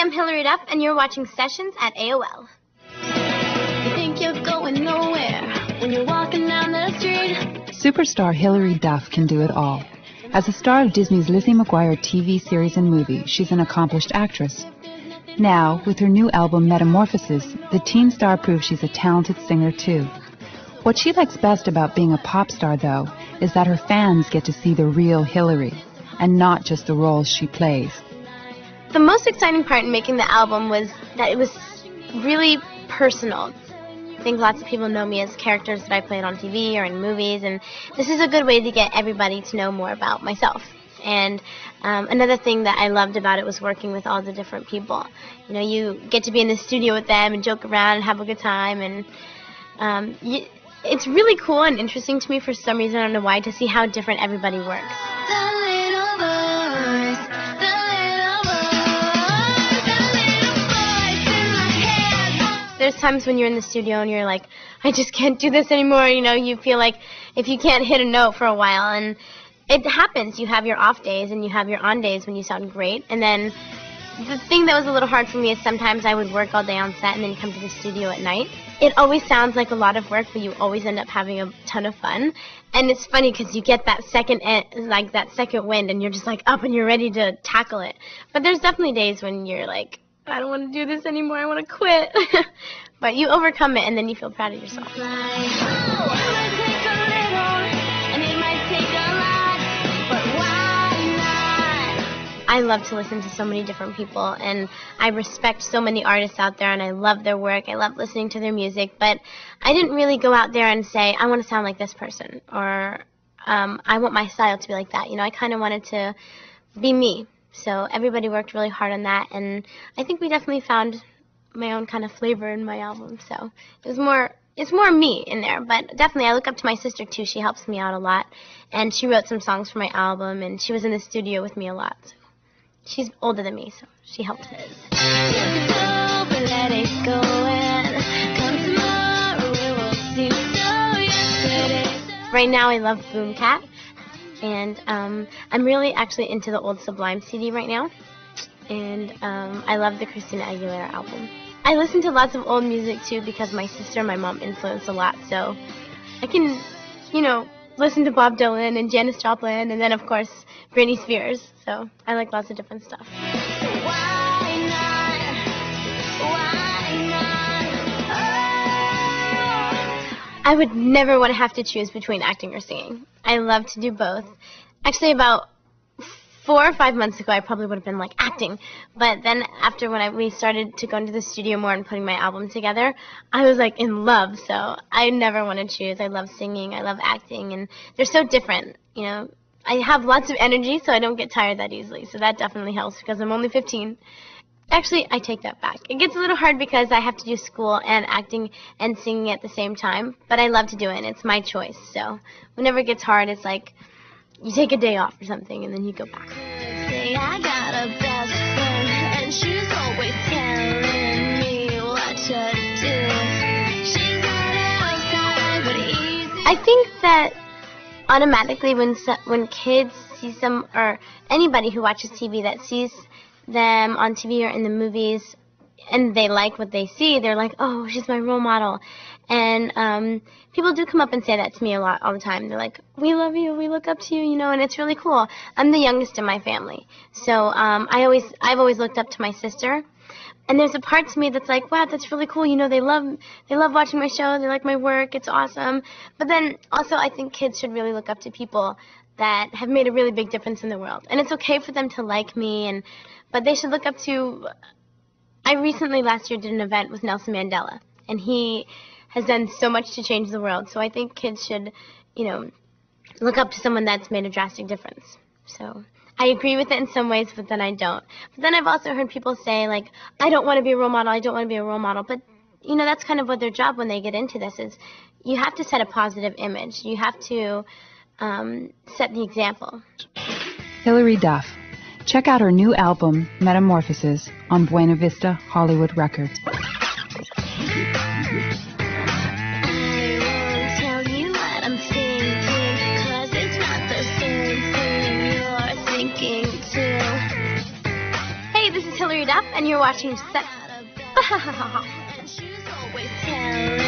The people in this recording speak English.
I'm Hilary Duff, and you're watching Sessions at AOL. You think you're going nowhere when you're walking down the street. Superstar Hilary Duff can do it all. As a star of Disney's Lizzie McGuire TV series and movie, she's an accomplished actress. Now, with her new album Metamorphosis, the teen star proves she's a talented singer too. What she likes best about being a pop star, though, is that her fans get to see the real Hilary, and not just the roles she plays. The most exciting part in making the album was that it was really personal. I think lots of people know me as characters that I played on TV or in movies, and this is a good way to get everybody to know more about myself. And another thing that I loved about it was working with all the different people. You know, you get to be in the studio with them and joke around and have a good time, and it's really cool and interesting to me for some reason, I don't know why, to see how different everybody works. There's times when you're in the studio and you're like, I just can't do this anymore. You know, you feel like if you can't hit a note for a while, and it happens. You have your off days and you have your on days when you sound great. And then the thing that was a little hard for me is sometimes I would work all day on set and then come to the studio at night. It always sounds like a lot of work, but you always end up having a ton of fun. And it's funny because you get that second wind, and you're just like up and you're ready to tackle it. But there's definitely days when you're like, I don't want to do this anymore, I want to quit. But you overcome it, and then you feel proud of yourself. I love to listen to so many different people, and I respect so many artists out there, and I love their work. I love listening to their music, but I didn't really go out there and say, I want to sound like this person, or I want my style to be like that. You know, I kind of wanted to be me. So everybody worked really hard on that, and I think we definitely found my own kind of flavor in my album. So it's more me in there, but definitely I look up to my sister too. She helps me out a lot, and she wrote some songs for my album, and she was in the studio with me a lot. So she's older than me, so she helped me. Right now I love Boom Cat. And I'm really actually into the old Sublime CD right now. And I love the Christina Aguilera album. I listen to lots of old music too because my sister and my mom influenced a lot. So I can, you know, listen to Bob Dylan and Janis Joplin and then, of course, Britney Spears. So I like lots of different stuff. I would never want to have to choose between acting or singing. I love to do both. Actually, about 4 or 5 months ago, I probably would have been like acting. But then after we started to go into the studio more and putting my album together, I was like in love. So I never want to choose. I love singing. I love acting. And they're so different. You know, I have lots of energy, so I don't get tired that easily. So that definitely helps because I'm only 15. Actually, I take that back. It gets a little hard because I have to do school and acting and singing at the same time, but I love to do it, and it's my choice. So whenever it gets hard, it's like you take a day off or something, and then you go back. I got a best friend, and she's always telling me what to do. She's not outside, but easy. I think that automatically when kids see or anybody who watches TV that sees them on TV or in the movies, and they like what they see, they're like, oh, she's my role model. And people do come up and say that to me a lot all the time. They're like, we love you, we look up to you, you know, and it's really cool. I'm the youngest in my family. So I've always looked up to my sister. And there's a part to me that's like, wow, that's really cool. You know, they love watching my show. They like my work. It's awesome. But then also I think kids should really look up to people that have made a really big difference in the world. And it's okay for them to like me, but they should look up to, I recently last year did an event with Nelson Mandela, and he has done so much to change the world. So I think kids should, you know, look up to someone that's made a drastic difference. So I agree with it in some ways, but then I don't. But then I've also heard people say, like, I don't want to be a role model, I don't want to be a role model. But, you know, that's kind of what their job when they get into this is you have to set a positive image. You have to set the example. Hilary Duff. Check out her new album, Metamorphosis, on Buena Vista Hollywood Records. Hey, this is Hilary Hilary Duff, and you're watching Set. And she's always telling